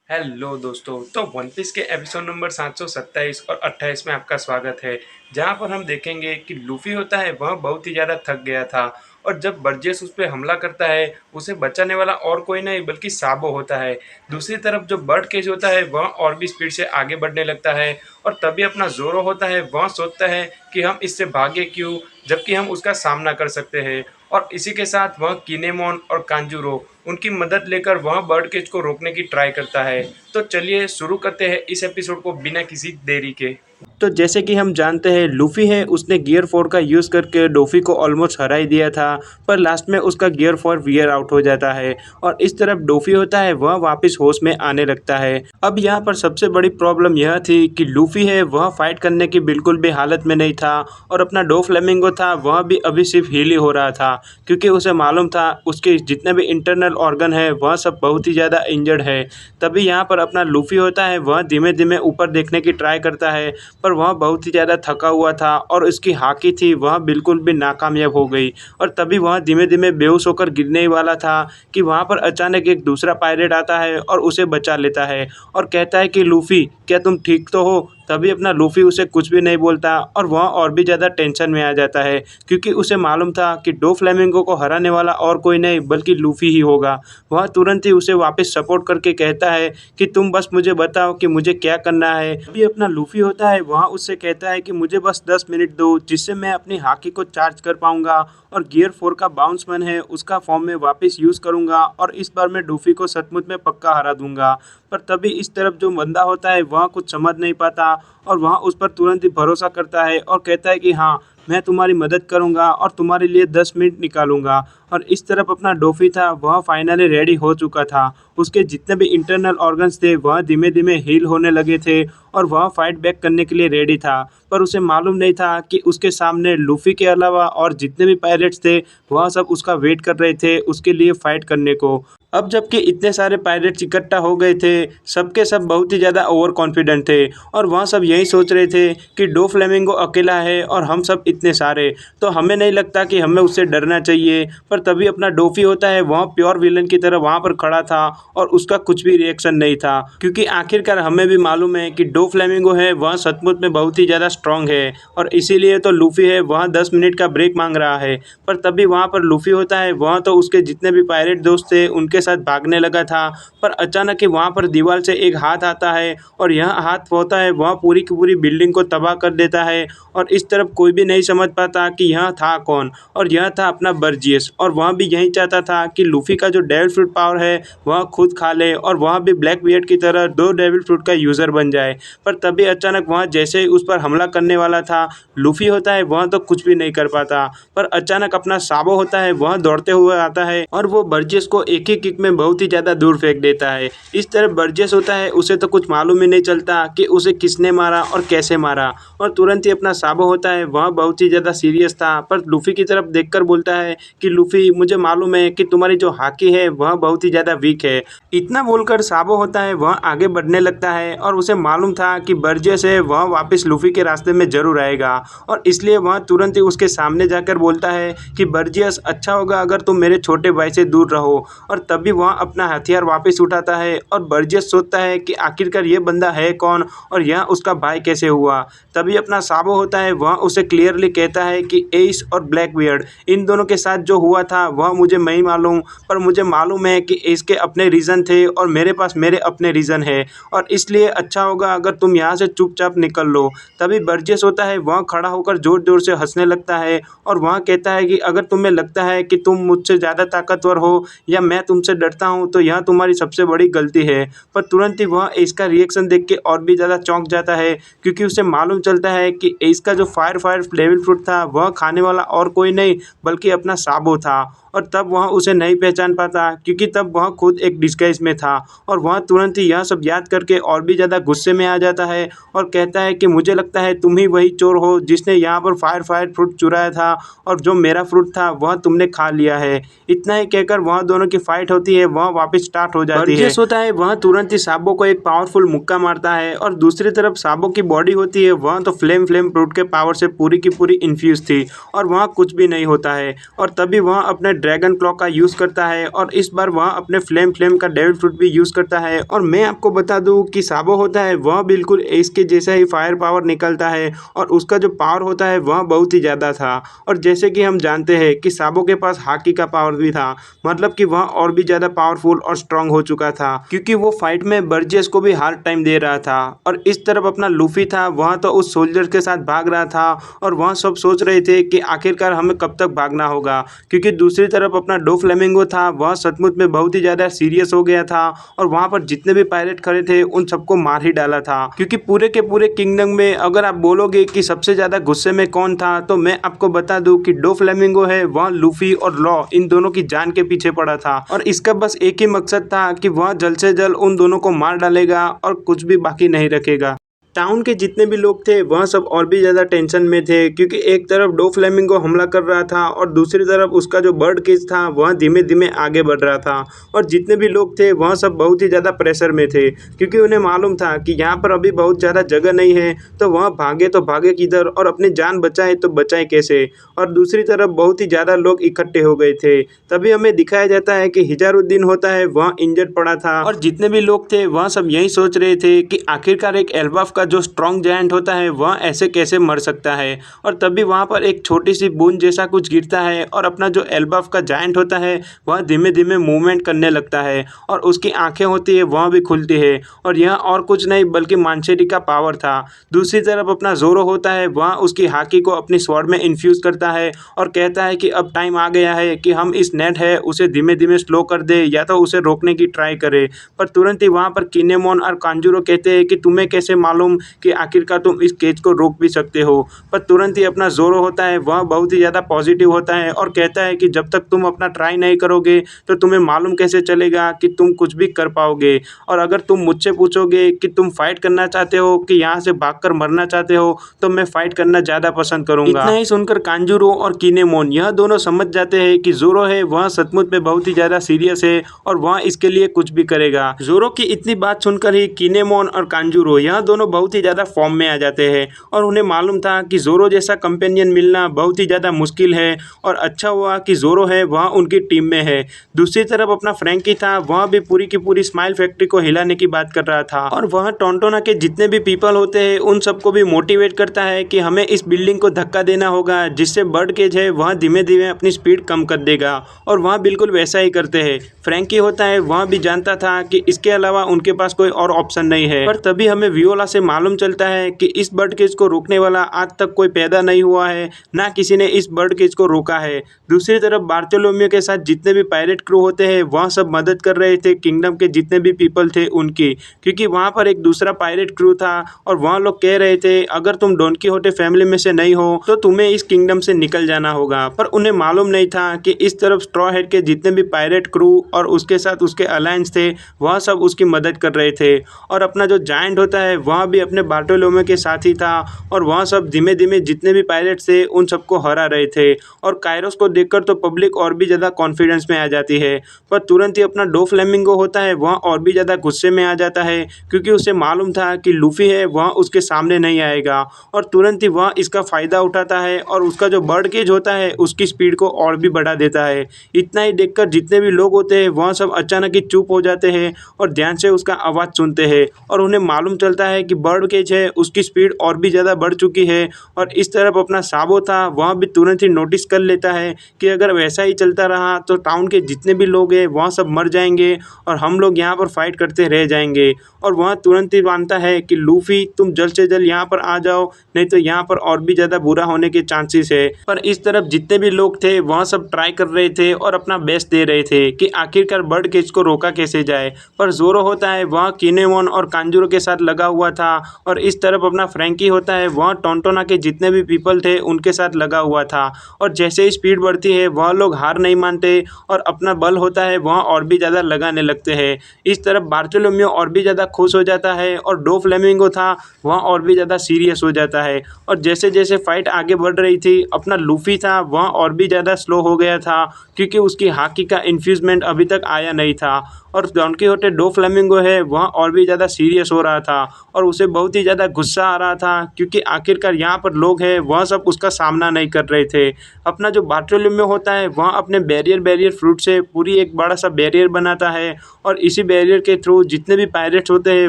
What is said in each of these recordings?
Hello दोस्तों। तो one piece के एपिसोड नंबर 727 और 28 में आपका स्वागत है। जहां पर हम देखेंगे कि लूफी होता है वह बहुत ही ज़्यादा थक गया था और जब बर्जेस उस पर हमला करता है उसे बचाने वाला और कोई नहीं बल्कि साबो होता है। दूसरी तरफ जो बर्ड केज होता है वह और भी स्पीड से आगे बढ़ने लगता है और तभी अपना जोरो होता है वह सोचता है कि हम इससे भागे क्यों जबकि हम उसका सामना कर सकते हैं। और इसी के साथ वह किनेमोन और कांजूरो उनकी मदद लेकर वह बर्ड केज को रोकने की ट्राई करता है। तो चलिए शुरू करते हैं इस एपिसोड को बिना किसी देरी के। तो जैसे कि हम जानते हैं लूफी है उसने गियर 4 का यूज़ करके डोफी को ऑलमोस्ट हरा ही दिया था, पर लास्ट में उसका गियर 4 वियर आउट हो जाता है और इस तरफ डोफी होता है वह वापस होश में आने लगता है। अब यहाँ पर सबसे बड़ी प्रॉब्लम यह थी कि लूफी है वह फाइट करने की बिल्कुल भी हालत में नहीं था और अपना डो फ्लेमिंगो था वह भी अभी सिर्फ हील ही हो रहा था, क्योंकि उसे मालूम था उसके जितने भी इंटरनल ऑर्गन है वह सब बहुत ही ज़्यादा इंजर्ड है। तभी यहाँ पर अपना लूफी होता है वह धीमे धीमे ऊपर देखने की ट्राई करता है, पर वह बहुत ही ज़्यादा थका हुआ था और उसकी हाकी थी वह बिल्कुल भी नाकामयाब हो गई। और तभी वह धीमे धीमे बेहोश होकर गिरने ही वाला था कि वहाँ पर अचानक एक दूसरा पायरेट आता है और उसे बचा लेता है और कहता है कि लूफी क्या तुम ठीक तो हो। तभी अपना लूफी उसे कुछ भी नहीं बोलता और वह और भी ज़्यादा टेंशन में आ जाता है, क्योंकि उसे मालूम था कि डो फ्लेमिंगो को हराने वाला और कोई नहीं बल्कि लूफी ही होगा। वह तुरंत ही उसे वापस सपोर्ट करके कहता है कि तुम बस मुझे बताओ कि मुझे क्या करना है। अभी अपना लूफी होता है वह उससे कहता है कि मुझे बस 10 मिनट दो जिससे मैं अपनी हाकी को चार्ज कर पाऊंगा और गियर 4 का बाउंसमैन है उसका फॉर्म में वापस यूज़ करूंगा और इस बार मैं डूफी को सचमुच में पक्का हरा दूंगा। पर तभी इस तरफ जो बंदा होता है वह कुछ समझ नहीं पाता और वह उस पर तुरंत ही भरोसा करता है और कहता है कि हाँ मैं तुम्हारी मदद करूंगा और तुम्हारे लिए 10 मिनट निकालूंगा। और इस तरफ अपना डोफी था वह फाइनली रेडी हो चुका था। उसके जितने भी इंटरनल ऑर्गन्स थे वह धीमे धीमे हील होने लगे थे और वह फाइट बैक करने के लिए रेडी था, पर उसे मालूम नहीं था कि उसके सामने लूफी के अलावा और जितने भी पायरेट्स थे वह सब उसका वेट कर रहे थे उसके लिए फाइट करने को। अब जबकि इतने सारे पायरेट्स इकट्ठा हो गए थे सबके सब बहुत ही ज़्यादा ओवर कॉन्फिडेंट थे और वह सब यही सोच रहे थे कि डो फ्लेमिंगो अकेला है और हम सब इतने सारे, तो हमें नहीं लगता कि हमें उससे डरना चाहिए। पर तभी अपना डोफी होता है वह प्योर विलन की तरह वहाँ पर खड़ा था और उसका कुछ भी रिएक्शन नहीं था, क्योंकि आखिरकार हमें भी मालूम है कि डो फ्लेमिंगो है वह सचमुच में बहुत ही ज़्यादा स्ट्रांग है और इसीलिए तो लूफी है वह 10 मिनट का ब्रेक मांग रहा है। पर तभी वहाँ पर लूफी होता है वह तो उसके जितने भी पायरेट दोस्त थे उनके साथ भागने लगा था, पर अचानक ही वहाँ पर दीवार से एक हाथ आता है और यह हाथ होता है वह पूरी की पूरी बिल्डिंग को तबाह कर देता है। और इस तरफ कोई भी नहीं समझ पाता कि यह था कौन, और यह था अपना बर्जियस और वह भी यही चाहता था कि लूफी का जो डेविल फ्रूट पावर है वह खुद खा ले और वह भी ब्लैक बियर्ड की तरह दो डेविल फ्रूट का यूज़र बन जाए। पर तभी अचानक वह जैसे ही उस पर हमला करने वाला था लूफी होता है वह तो कुछ भी नहीं कर पाता, पर अचानक अपना साबो होता है वह दौड़ते हुए आता है और वो बर्जियस को एक ही किक में बहुत ही ज़्यादा दूर फेंक देता है। इस तरफ बर्जियस होता है उसे तो कुछ मालूम ही नहीं चलता कि उसे किसने मारा और कैसे मारा, और तुरंत ही अपना साबो होता है वह बहुत ही ज़्यादा सीरियस था पर लूफी की तरफ देखकर बोलता है कि लूफी मुझे मालूम है कि तुम्हारी जो हाकी है वह बहुत ही ज़्यादा वीक है। इतना बोलकर साबो होता है वह आगे बढ़ने लगता है और उसे मालूम था कि बर्जियस है वह वापस लूफी के रास्ते में जरूर आएगा और इसलिए वह तुरंत ही उसके सामने जाकर बोलता है कि बर्जियस अच्छा होगा अगर तुम मेरे छोटे भाई से दूर रहो। और तभी वह अपना हथियार वापस उठाता है और बर्जियस सोचता है कि आखिरकार ये बंदा है कौन और यह उसका भाई कैसे हुआ। तभी अपना साबो होता है वह उसे क्लियरली कहता है कि एस और ब्लैक बियर्ड इन दोनों के साथ जो हुआ था वह मुझे नहीं मालूम, पर मुझे मालूम है कि एस के अपने रीज़न थे और मेरे पास मेरे अपने रीज़न है और इसलिए अच्छा होगा अगर तुम यहाँ से चुपचाप निकल लो। तभी बर्जियस होता है वह खड़ा होकर ज़ोर ज़ोर से हंसने लगता है और वह कहता है कि अगर तुम्हें लगता है कि तुम मुझसे ज़्यादा ताकतवर हो या मैं तुमसे डरता हूँ तो यह तुम्हारी सबसे बड़ी गलती है। पर तुरंत ही वह इसका रिएक्शन देख के और भी ज़्यादा चौंक जाता है, क्योंकि उसे मालूम चलता है कि इसका जो फायर डेविल फ्रूट था वह खाने वाला और कोई नहीं बल्कि अपना साबो था। और तब वह उसे नहीं पहचान पाता क्योंकि तब वह खुद एक डिस्गाइज में था और वह तुरंत ही यह सब याद करके और भी ज़्यादा गुस्से में आ जाता है और कहता है कि मुझे लगता है तुम ही वही चोर हो जिसने यहाँ पर फायर फ्रूट चुराया था और जो मेरा फ्रूट था वह तुमने खा लिया है। इतना ही कहकर वह दोनों की फाइट होती है वह वापस स्टार्ट हो जाती है। बर्जियस होता है वह तुरंत ही साबो को एक पावरफुल मुक्का मारता है और दूसरी तरफ साबो की बॉडी होती है वह तो फ्लेम फ्रूट के पावर से पूरी की पूरी इन्फ्यूज थी और वह कुछ भी नहीं होता है। और तभी वह अपने ड्रैगन क्लॉ का यूज़ करता है और इस बार वह अपने फ्लेम का डेविल फ्रूट भी यूज़ करता है। और मैं आपको बता दूं कि साबो होता है वह बिल्कुल एस के जैसा ही फायर पावर निकलता है और उसका जो पावर होता है वह बहुत ही ज़्यादा था। और जैसे कि हम जानते हैं कि साबो के पास हाकी का पावर भी था, मतलब कि वह और भी ज़्यादा पावरफुल और स्ट्रांग हो चुका था क्योंकि वो फाइट में बर्जियस को भी हार्ड टाइम दे रहा था। और इस तरफ अपना लूफी था, वह तो उस सोल्जर के साथ भाग रहा था और वह सब सोच रहे थे कि आखिरकार हमें कब तक भागना होगा, क्योंकि दूसरी तरफ अपना डोफ्लेमिंगो था, वह सचमुच में बहुत ही ज़्यादा सीरियस हो गया था और वहाँ पर जितने भी पायलट खड़े थे उन सबको मार ही डाला था। क्योंकि पूरे के पूरे किंगडम में अगर आप बोलोगे कि सबसे ज़्यादा गुस्से में कौन था, तो मैं आपको बता दूं कि डोफ्लेमिंगो है, वह लूफी और लॉ इन दोनों की जान के पीछे पड़ा था और इसका बस एक ही मकसद था कि वह जल्द से जल्द उन दोनों को मार डालेगा और कुछ भी बाकी नहीं रखेगा। टाउन के जितने भी लोग थे वह सब और भी ज़्यादा टेंशन में थे क्योंकि एक तरफ डोफ्लेमिंगो हमला कर रहा था और दूसरी तरफ उसका जो बर्ड केज था वह धीमे धीमे आगे बढ़ रहा था। और जितने भी लोग थे वह सब बहुत ही ज़्यादा प्रेशर में थे क्योंकि उन्हें मालूम था कि यहाँ पर अभी बहुत ज़्यादा जगह नहीं है, तो वह भागे तो भागे किधर और अपनी जान बचाए तो बचाए कैसे। और दूसरी तरफ बहुत ही ज़्यादा लोग इकट्ठे हो गए थे। तभी हमें दिखाया जाता है कि हिजारुद्दीन होता है वह इंजर्ड पड़ा था और जितने भी लोग थे वह सब यही सोच रहे थे कि आखिरकार एक एल्बाफ का जो स्ट्रॉन्ग जायंट होता है वह ऐसे कैसे मर सकता है। और तभी वहाँ पर एक छोटी सी बूंद जैसा कुछ गिरता है और अपना जो एल्बाफ का जायंट होता है वह धीमे धीमे मूवमेंट करने लगता है और उसकी आंखें होती है वह भी खुलती है और यह और कुछ नहीं बल्कि मानशेरी का पावर था। दूसरी तरफ अपना जोरो होता है, वह उसकी हाकी को अपनी स्वॉर्ड में इन्फ्यूज़ करता है और कहता है कि अब टाइम आ गया है कि हम इस नेट है उसे धीमे धीमे स्लो कर दे या तो उसे रोकने की ट्राई करे। पर तुरंत ही वहाँ पर किनेमोन और कांजूरो कहते हैं कि तुम्हें कैसे मालूम कि आखिरकार तुम इस केज को रोक भी सकते हो। पर तुरंत ही अपना जोरो होता है वह बहुत ही ज़्यादा पॉजिटिव होता है और कहता है कि जब तक तुम अपना ट्राई नहीं करोगे तो तुम्हें मालूम कैसे चलेगा कि तुम कुछ भी कर पाओगे। और अगर तुम मुझसे पूछोगे कि तुम फाइट करना चाहते हो कि यहाँ से भागकर मरना चाहते हो, तो मैं फाइट करना ज़्यादा पसंद करूँगा। इतना ही सुनकर कांजूरो और किनेमोन यह दोनों समझ जाते हैं कि जोरो है वह सचमुच में बहुत ही ज़्यादा सीरियस है और वह इसके लिए कुछ भी करेगा। जोरो की इतनी बात सुनकर ही किनेमोन और कांजूरो यह दोनों बहुत ही ज़्यादा फॉर्म में आ जाते हैं और उन्हें मालूम था कि जोरो जैसा कंपेनियन मिलना बहुत ही ज़्यादा मुश्किल है और अच्छा हुआ कि जोरो है वह उनकी टीम में है। दूसरी तरफ अपना फ्रैंकी था, वह भी पूरी की पूरी स्माइल फैक्ट्री को हिलाने की बात कर रहा था और वह टोंटोना के जितने भी पीपल होते हैं उन सबको भी मोटिवेट करता है कि हमें इस बिल्डिंग को धक्का देना होगा जिससे बर्ड केज है वह धीमे धीमे अपनी स्पीड कम कर देगा और वह बिल्कुल वैसा ही करते हैं। फ्रैंकी होता है वह भी जानता था कि इसके अलावा उनके पास कोई और ऑप्शन नहीं है। पर तभी हमें वियोला से मालूम चलता है कि इस बर्ड केज को रोकने वाला आज तक कोई पैदा नहीं हुआ है, ना किसी ने इस बर्ड केज को रोका है। दूसरी तरफ बार्थोलोम्यू के साथ जितने भी पायरेट क्रू होते हैं वह सब मदद कर रहे थे किंगडम के जितने भी पीपल थे उनकी, क्योंकि वहाँ पर एक दूसरा पायरेट क्रू था और वहाँ लोग कह रहे थे अगर तुम डॉन कीहोटे फैमिली में से नहीं हो तो तुम्हें इस किंगडम से निकल जाना होगा। पर उन्हें मालूम नहीं था कि इस तरफ स्ट्रॉ हेड के जितने भी पायरेट क्रू और उसके साथ उसके अलायंस थे वह सब उसकी मदद कर रहे थे और अपना जो जायंट होता है वह भी अपने बार्थोलोम्यू के साथ ही था और वह सब धीमे धीमे जितने भी पायरेट्स थे उन सबको हरा रहे थे। और काइरोस को देखकर तो पब्लिक और भी ज़्यादा कॉन्फिडेंस में आ जाती है। पर तुरंत ही अपना डोफ्लेमिंगो होता है वह और भी ज़्यादा गुस्से में आ जाता है क्योंकि उसे मालूम था कि लूफी है वह उसके सामने नहीं आएगा और तुरंत ही वह इसका फ़ायदा उठाता है और उसका जो बर्ड केज होता है उसकी स्पीड को और भी बढ़ा देता है। इतना ही देखकर जितने भी लोग होते हैं वह सब अचानक ही चुप हो जाते हैं और ध्यान से उसका आवाज़ सुनते हैं और उन्हें मालूम चलता है कि बर्ड केज है उसकी स्पीड और भी ज़्यादा बढ़ चुकी है। और इस तरफ अपना साबो था वह भी तुरंत ही नोटिस कर लेता है कि अगर वैसा ही चलता रहा तो टाउन के जितने भी लोग हैं वह सब मर जाएंगे और हम लोग यहाँ पर फाइट करते रह जाएंगे। और वह तुरंत ही मानता है कि लूफी तुम जल्द से जल्द यहाँ पर आ जाओ, नहीं तो यहाँ पर और भी ज़्यादा बुरा होने के चांसेस है। पर इस तरफ जितने भी लोग थे वह सब ट्राई कर रहे थे और अपना बेस्ट दे रहे थे कि आखिरकार बर्ड केज को रोका कैसे जाए। पर जोरो होता है वह किनेमोन और कांजूरो के साथ लगा हुआ था और इस तरफ अपना फ्रैंकी होता है वह टोंटोना के जितने भी पीपल थे उनके साथ लगा हुआ था। और जैसे ही स्पीड बढ़ती है वह लोग हार नहीं मानते और अपना बल होता है वह और भी ज़्यादा लगाने लगते हैं। इस तरफ बार्थोलोम्यू और भी ज़्यादा खुश हो जाता है और डोफ्लेमिंगो था वह और भी ज़्यादा सीरियस हो जाता है। और जैसे जैसे फाइट आगे बढ़ रही थी अपना लूफी था वह और भी ज़्यादा स्लो हो गया था क्योंकि उसकी हाकी का इन्फ्यूजमेंट अभी तक आया नहीं था। और डॉन कीहोटे डोफ्लेमिंगो है वह और भी ज़्यादा सीरियस हो रहा था और उसे बहुत ही ज़्यादा गुस्सा आ रहा था, क्योंकि आखिरकार यहाँ पर लोग हैं वह सब उसका सामना नहीं कर रहे थे। अपना जो बार्थोलोम्यू होता है वह अपने बैरियर फ्रूट से पूरी एक बड़ा सा बैरियर बनाता है, और इसी बैरियर के थ्रू जितने भी पायरेट्स होते हैं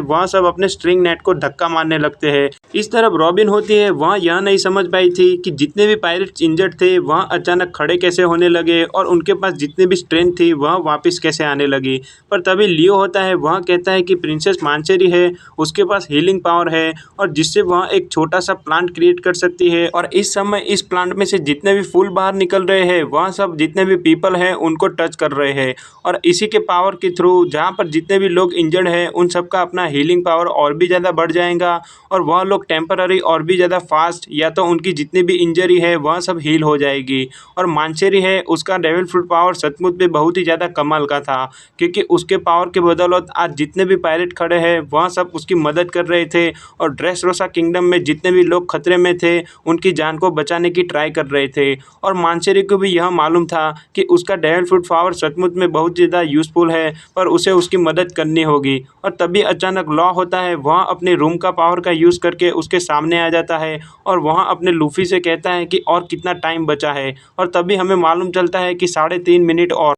वह सब अपने स्ट्रिंग नेट को धक्का मारने लगते हैं। इस तरफ रॉबिन होती है, वह यह नहीं समझ पाई थी कि जितने भी पायरेट्स इंजर्ड थे वह अचानक खड़े कैसे होने लगे और उनके पास जितनी भी स्ट्रेंथ थी वह वापस कैसे आने लगी। पर तभी लियो होता है, वह कहता है कि प्रिंसेस मानचेरी है, उसके पास हीलिंग पावर है और जिससे वह एक छोटा सा प्लांट क्रिएट कर सकती है, और इस समय इस प्लांट में से जितने भी फूल बाहर निकल रहे हैं वह सब जितने भी पीपल हैं उनको टच कर रहे हैं, और इसी के पावर के थ्रू जहाँ पर जितने भी लोग इंजर्ड हैं उन सबका अपना हीलिंग पावर और भी ज़्यादा बढ़ जाएगा, और वह लोग टेम्पररी और भी ज़्यादा फास्ट, या तो उनकी जितनी भी इंजरी है वह सब हील हो जाएगी। और मानचेरी है, उसका डेविल फ्रूट पावर सचमुच में बहुत ही ज़्यादा कमाल का था, क्योंकि उसके पावर के बदौलत आज जितने भी पायरेट खड़े हैं वह सब उसकी मदद कर रहे थे, और ड्रेसरोसा किंगडम में जितने भी लोग खतरे में थे उनकी जान को बचाने की ट्राई कर रहे थे। और मानचेरी को भी यह मालूम था कि उसका डेविल फ्रूट पावर सचमुच में बहुत ज़्यादा यूज़फुल है, पर उसे उसकी मदद करनी होगी। और तभी अचानक लॉ होता है, वह अपने रूम का पावर का यूज़ करके उसके सामने आ जाता है, और वह अपने लूफी से कहता है कि और कितना टाइम बचा है, और तभी हमें मालूम चलता है कि 3.5 मिनट और